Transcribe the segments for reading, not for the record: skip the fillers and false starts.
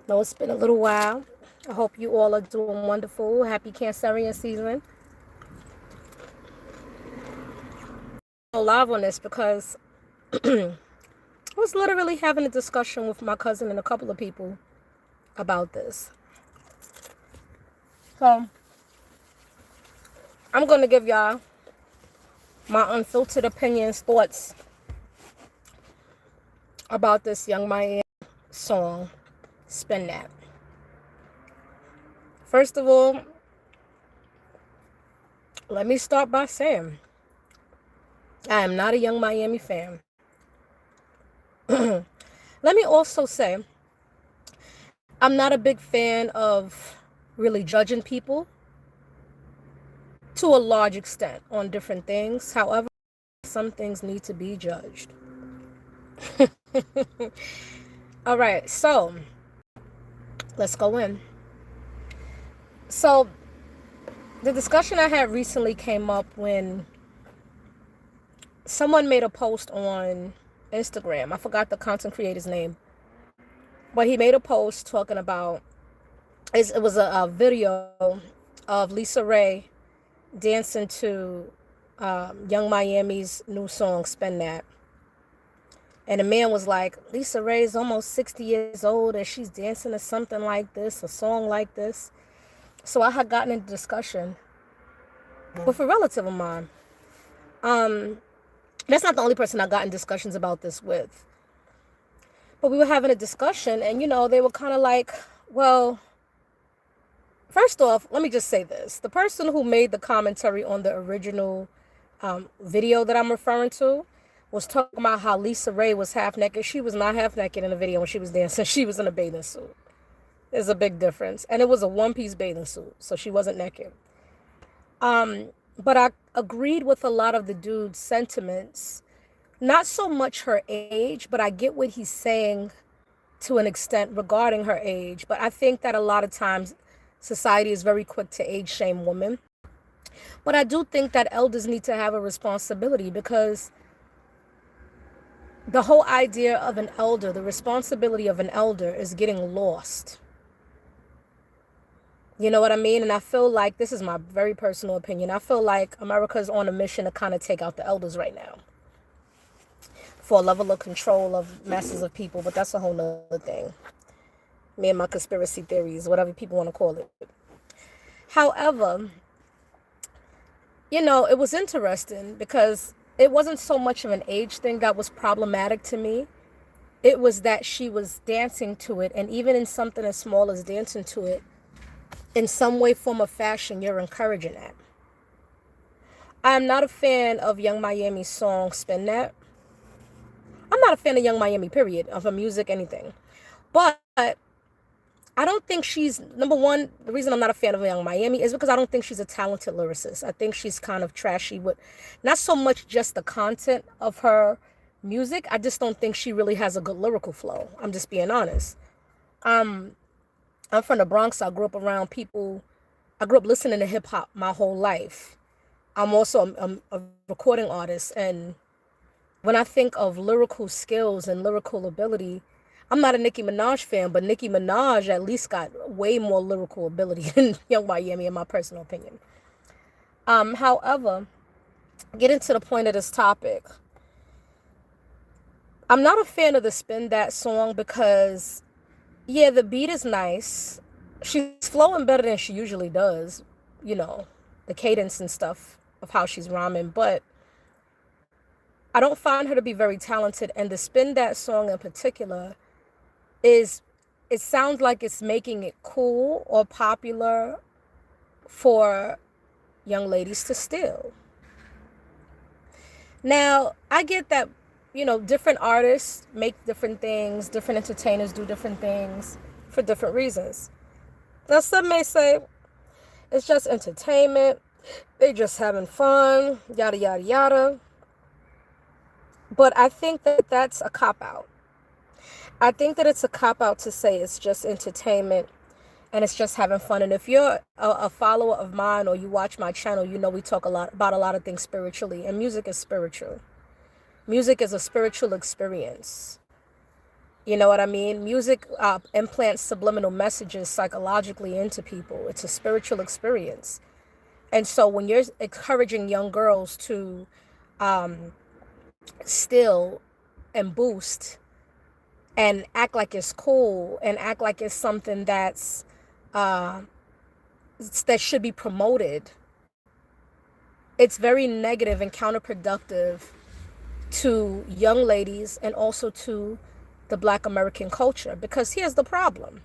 Know it's been a little while. I hope you all are doing wonderful. Happy Cancerian season. I'm live on this because I was literally having a discussion with my cousin and a couple of people about this. So I'm going to give y'all my unfiltered opinions, thoughts about this Young Miami song, Spin That. First of all, let me start by saying I am not a Young Miami fan. Let me also say I'm not a big fan of really judging people to a large extent on different things. However, some things need to be judged. All right, so let's go in. So the discussion I had recently came up when someone made a post on Instagram. I forgot the content creator's name, but he made a post talking about it was a video of Lisa Ray dancing to Young Miami's new song Spin That. And the man was like, Lisa Ray's almost 60 years old and she's dancing to something like this, a song like this. So I had gotten into discussion with a relative of mine. That's not the only person I got in discussions about this with. But we were having a discussion and, they were kind of like, well, first off, let me just say this. The person who made the commentary on the original video that I'm referring to was talking about how Lisa Ray was half naked. She was not half naked in the video when she was dancing. She was in a bathing suit. There's a big difference. And it was a one-piece bathing suit, so she wasn't naked. But I agreed with a lot of the dude's sentiments. Not so much her age, but I get what he's saying to an extent regarding her age. But I think that a lot of times society is very quick to age shame women. But I do think that elders need to have a responsibility because the whole idea of an elder, the responsibility of an elder is getting lost. You know what I mean? And I feel like, this is my very personal opinion, I feel like America's on a mission to kind of take out the elders right now for a level of control of masses of people. But that's a whole nother thing. Me and my conspiracy theories, whatever people want to call it. However, it was interesting because it wasn't so much of an age thing that was problematic to me. It was that she was dancing to it, and even in something as small as dancing to it, in some way, form, or fashion, you're encouraging that. I'm not a fan of Young Miami's song Spin That. I'm not a fan of Young Miami, period, of her music, anything. But I don't think she's, number one, the reason I'm not a fan of Young Miami is because I don't think she's a talented lyricist. I think she's kind of trashy with not so much just the content of her music. I just don't think she really has a good lyrical flow. I'm just being honest. I'm from the Bronx. I grew up around people. I grew up listening to hip hop my whole life. I'm also a recording artist. And when I think of lyrical skills and lyrical ability, I'm not a Nicki Minaj fan, but Nicki Minaj at least got way more lyrical ability than Young Miami, in my personal opinion. However, getting to the point of this topic, I'm not a fan of the Spin That song because, yeah, the beat is nice. She's flowing better than she usually does, the cadence and stuff of how she's rhyming, but I don't find her to be very talented. And the Spin That song in particular it sounds like it's making it cool or popular for young ladies to steal. Now, I get that, different artists make different things, different entertainers do different things for different reasons. Now, some may say it's just entertainment, they just having fun, yada, yada, yada. But I think that that's a cop-out. I think that it's a cop-out to say it's just entertainment and it's just having fun. And if you're a follower of mine or you watch my channel, we talk about a lot of things spiritually. And music is spiritual. Music is a spiritual experience. You know what I mean? Music implants subliminal messages psychologically into people. It's a spiritual experience. And so when you're encouraging young girls to steal and boost and act like it's cool and act like it's something uh, that should be promoted, it's very negative and counterproductive to young ladies and also to the Black American culture. Because here's the problem.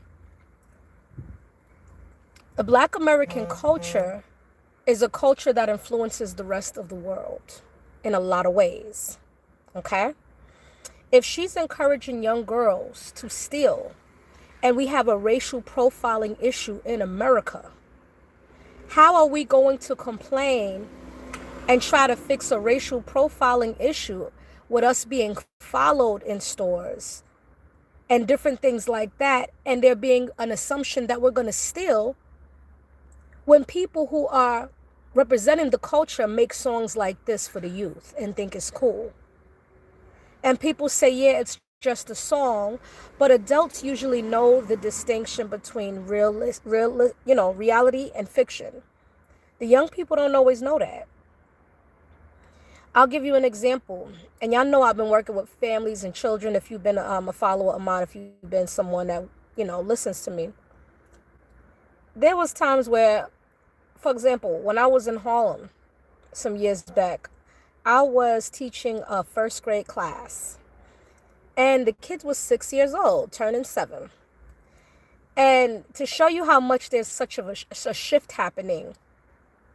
The Black American culture is a culture that influences the rest of the world in a lot of ways. Okay? If she's encouraging young girls to steal, and we have a racial profiling issue in America, how are we going to complain and try to fix a racial profiling issue with us being followed in stores and different things like that, and there being an assumption that we're going to steal, when people who are representing the culture make songs like this for the youth and think it's cool? And people say, yeah, it's just a song, but adults usually know the distinction between reality and fiction. The young people don't always know that. I'll give you an example. And y'all know I've been working with families and children. If you've been a follower of mine, if you've been someone that, listens to me. There was times where, for example, when I was in Harlem some years back, I was teaching a first grade class. And the kids was 6 years old, turning 7. And to show you how much there's such a shift happening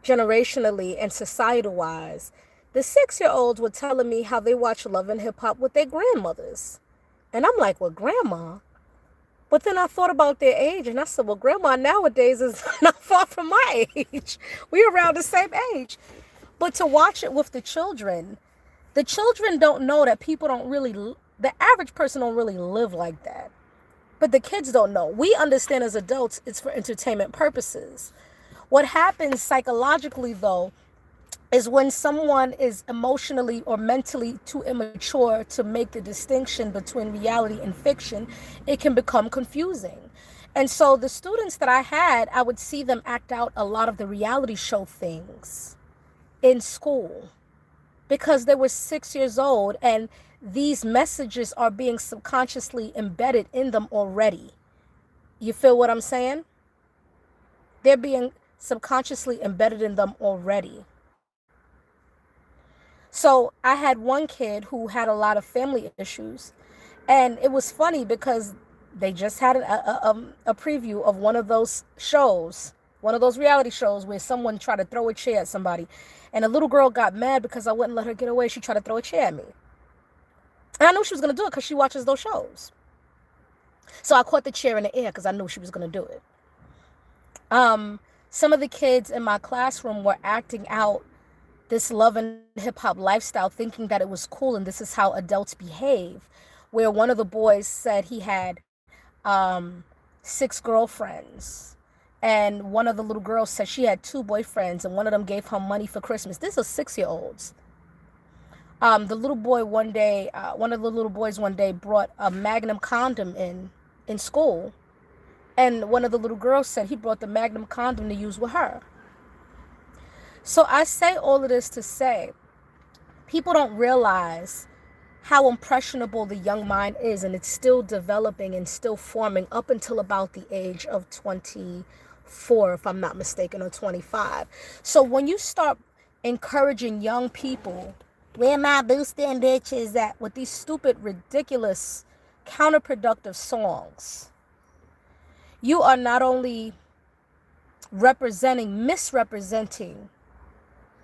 generationally and societal-wise, the 6-year-olds were telling me how they watch Love and Hip Hop with their grandmothers. And I'm like, well, grandma? But then I thought about their age, and I said, well, grandma nowadays is not far from my age. We're around the same age. But to watch it with the children don't know that people don't really, the average person don't really live like that. But the kids don't know. We understand as adults it's for entertainment purposes. What happens psychologically, though, is when someone is emotionally or mentally too immature to make the distinction between reality and fiction, it can become confusing. And so the students that I had, I would see them act out a lot of the reality show things in school because they were 6 years old, and these messages are being subconsciously embedded in them already. You feel what I'm saying? They're being subconsciously embedded in them already. So I had one kid who had a lot of family issues, and it was funny because they just had a preview of one of those shows, one of those reality shows where someone tried to throw a chair at somebody, and a little girl got mad because I wouldn't let her get away. She tried to throw a chair at me. And I knew she was going to do it because she watches those shows. So I caught the chair in the air because I knew she was going to do it. Some of the kids in my classroom were acting out this Love and Hip Hop lifestyle, thinking that it was cool and this is how adults behave, where one of the boys said he had 6 girlfriends, and one of the little girls said she had 2 boyfriends, and one of them gave her money for Christmas. These are 6-year-olds. The little boy one day, one of the little boys one day brought a Magnum condom in school, and one of the little girls said he brought the Magnum condom to use with her. So I say all of this to say, people don't realize how impressionable the young mind is, and it's still developing and still forming up until about the age of 24, if I'm not mistaken, or 25. So when you start encouraging young people, where my boosting bitches at, with these stupid, ridiculous, counterproductive songs, you are not only misrepresenting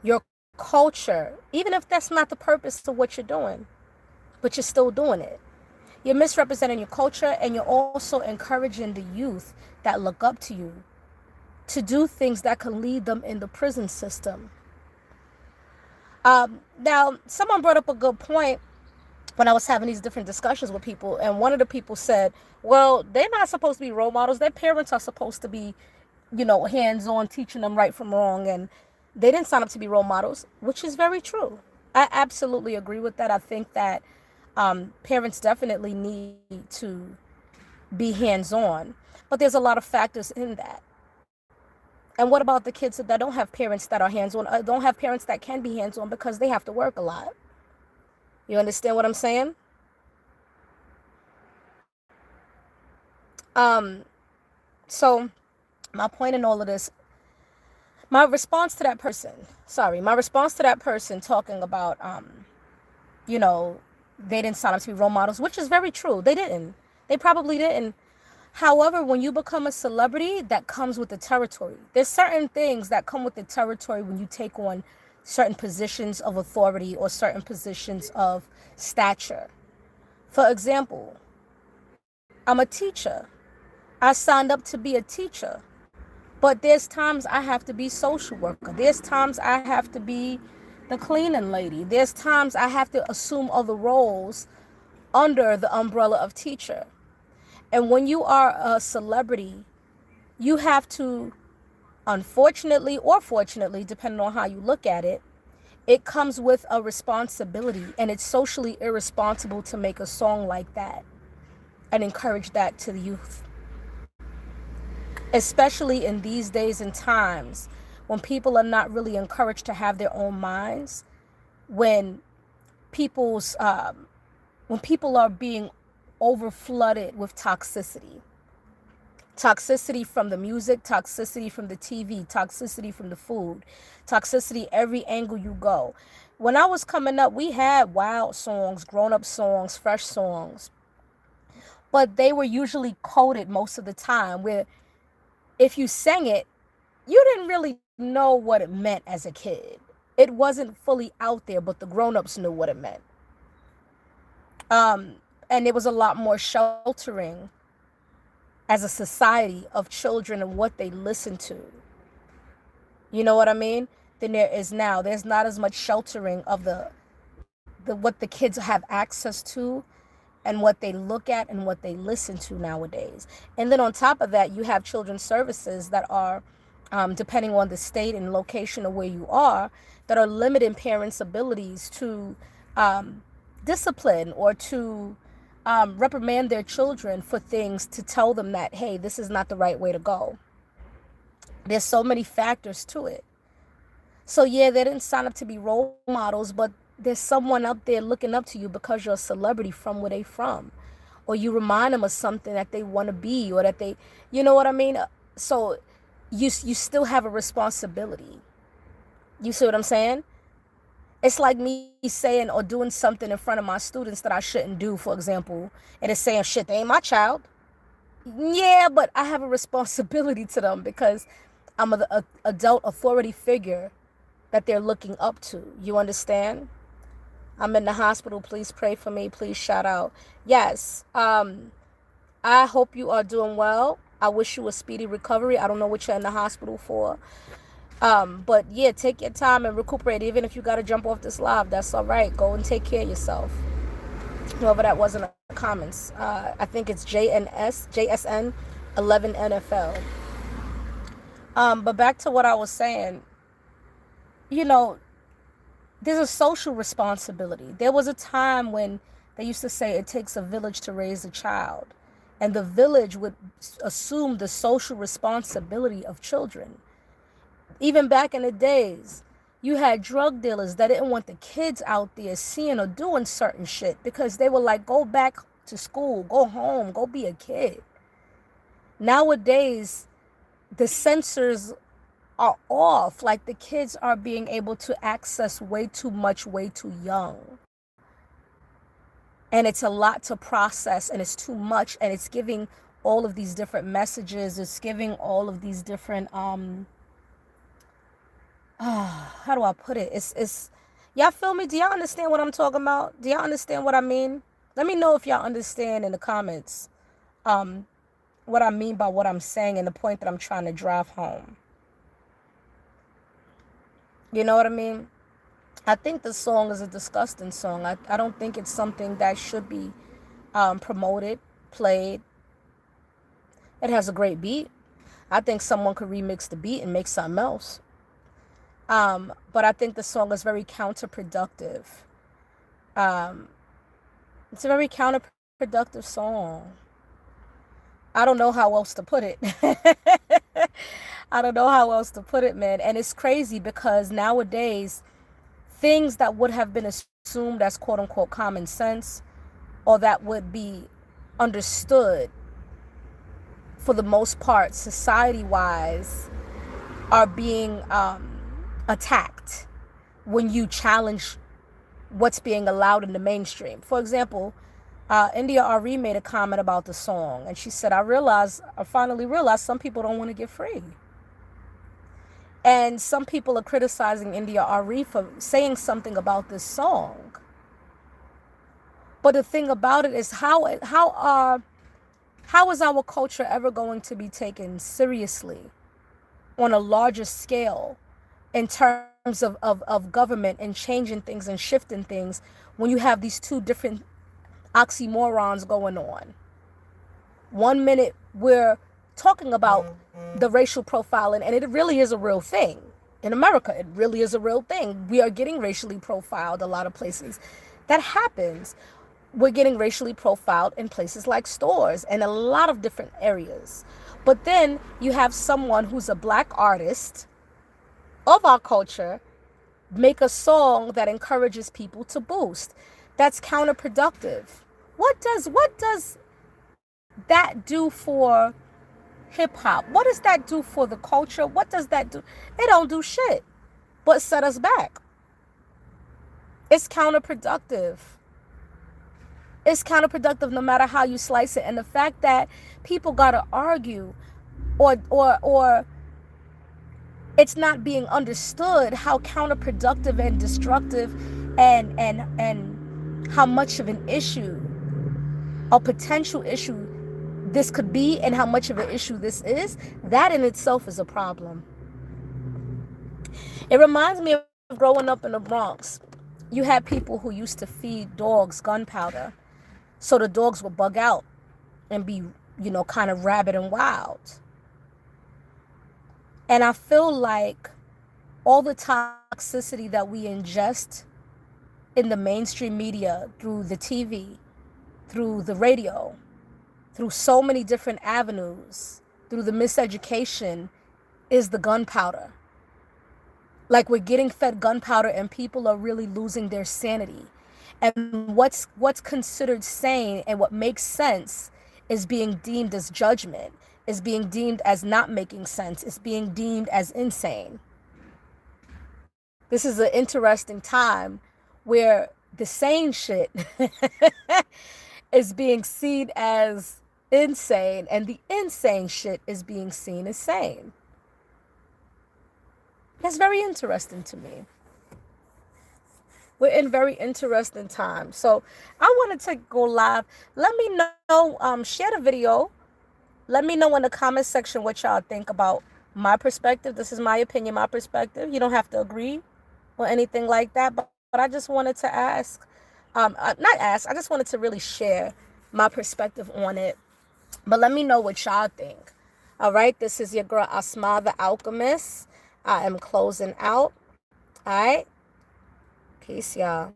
your culture, even if that's not the purpose of what you're doing, but you're still doing it. You're misrepresenting your culture, and you're also encouraging the youth that look up to you to do things that can lead them in the prison system. Now, someone brought up a good point when I was having these different discussions with people, and one of the people said, well, they're not supposed to be role models. Their parents are supposed to be, hands-on, teaching them right from wrong, and they didn't sign up to be role models, which is very true. I absolutely agree with that. I think that Parents definitely need to be hands-on, but there's a lot of factors in that. And what about the kids that don't have parents that are hands-on, don't have parents that can be hands-on because they have to work a lot? You understand what I'm saying? Um, so my point in all of this, my response to that person talking about, you know, they didn't sign up to be role models, which is very true. They didn't. They probably didn't. However, when you become a celebrity, that comes with the territory. There's certain things that come with the territory when you take on certain positions of authority or certain positions of stature. For example, I'm a teacher. I signed up to be a teacher. But there's times I have to be social worker. There's times I have to be the cleaning lady. There's times I have to assume other roles under the umbrella of teacher. And when you are a celebrity, you have to, unfortunately or fortunately, depending on how you look at it, it comes with a responsibility. And it's socially irresponsible to make a song like that and encourage that to the youth. Especially in these days and times when people are not really encouraged to have their own minds, when people's when people are being over flooded with toxicity from the music, toxicity from the TV, toxicity from the food, toxicity every angle you go. When I was coming up, we had wild songs, grown-up songs, fresh songs, but they were usually coded most of the time, where if you sang it, you didn't really know what it meant as a kid. It wasn't fully out there, but the grown-ups knew what it meant. And there was a lot more sheltering as a society of children and what they listen to. You know what I mean? Than there is now. There's not as much sheltering of the what the kids have access to and what they look at and what they listen to nowadays. And then on top of that, you have children's services that are, depending on the state and location of where you are, that are limiting parents' abilities to discipline or to reprimand their children for things, to tell them that, hey, this is not the right way to go. There's so many factors to it. So yeah, they didn't sign up to be role models, but there's someone up there looking up to you because you're a celebrity from where they from, or you remind them of something that they want to be, or that they, you know what I mean? So you still have a responsibility. You see what I'm saying? It's like me saying or doing something in front of my students that I shouldn't do, for example, and it's saying, shit, they ain't my child. Yeah, but I have a responsibility to them because I'm an adult authority figure that they're looking up to. You understand? I'm in the hospital. Please pray for me. Please shout out. Yes. I hope you are doing well. I wish you a speedy recovery. I don't know what you're in the hospital for. But yeah, take your time and recuperate. Even if you got to jump off this live, that's all right. Go and take care of yourself. Whoever that was in the comments. I think it's JSN 11 NFL. But back to what I was saying, you know, there's a social responsibility. There was a time when they used to say it takes a village to raise a child, and the village would assume the social responsibility of children. Even back in the days, you had drug dealers that didn't want the kids out there seeing or doing certain shit because they were like, go back to school, go home, go be a kid. Nowadays, the censors are off. Like, the kids are being able to access way too much, way too young. And it's a lot to process, and it's too much, and it's giving all of these different messages. It's giving all of these different, how do I put it? It's, y'all feel me? Do y'all understand what I'm talking about? Do y'all understand what I mean? Let me know if y'all understand in the comments, what I mean by what I'm saying and the point that I'm trying to drive home. You know what I mean? I think the song is a disgusting song. I don't think it's something that should be promoted, played. It has a great beat. I think someone could remix the beat and make something else. But I think the song is very counterproductive. It's a very counterproductive song. I don't know how else to put it. I don't know how else to put it, man. And it's crazy because nowadays, things that would have been assumed as quote unquote common sense or that would be understood for the most part, society wise, are being attacked when you challenge what's being allowed in the mainstream. For example, India Ari made a comment about the song, and she said, I finally realized some people don't want to get free. And some people are criticizing India Ari for saying something about this song. But the thing about it is how is our culture ever going to be taken seriously on a larger scale in terms of government and changing things and shifting things when you have these two different oxymorons going on? 1 minute we're talking about the racial profiling, and it really is a real thing. In America, it really is a real thing. We are getting racially profiled a lot of places. That happens. We're getting racially profiled in places like stores and a lot of different areas. But then you have someone who's a black artist of our culture make a song that encourages people to boost. That's counterproductive. What does that do for hip hop? What does that do for the culture? What does that do? It don't do shit but set us back. It's counterproductive. It's counterproductive no matter how you slice it. And the fact that people gotta argue or it's not being understood how counterproductive and destructive and how much of an issue, a potential issue this could be, and how much of an issue this is, that in itself is a problem. It reminds me of growing up in the Bronx. You had people who used to feed dogs gunpowder so the dogs would bug out and be, kind of rabid and wild. And I feel like all the toxicity that we ingest in the mainstream media, through the TV, through the radio, through so many different avenues, through the miseducation, is the gunpowder. Like, we're getting fed gunpowder and people are really losing their sanity. And what's considered sane and what makes sense is being deemed as judgment, is being deemed as not making sense, is being deemed as insane. This is an interesting time where the sane shit is being seen as insane and the insane shit is being seen as sane. That's very interesting to me. We're in very interesting times. So I wanted to go live. Let me know, share the video. Let me know in the comment section what y'all think about my perspective. This is my opinion, my perspective. You don't have to agree or anything like that. But I just wanted to ask, I just wanted to really share my perspective on it. But let me know what y'all think. All right, this is your girl Asma the Alchemist. I am closing out. All right. Peace, y'all.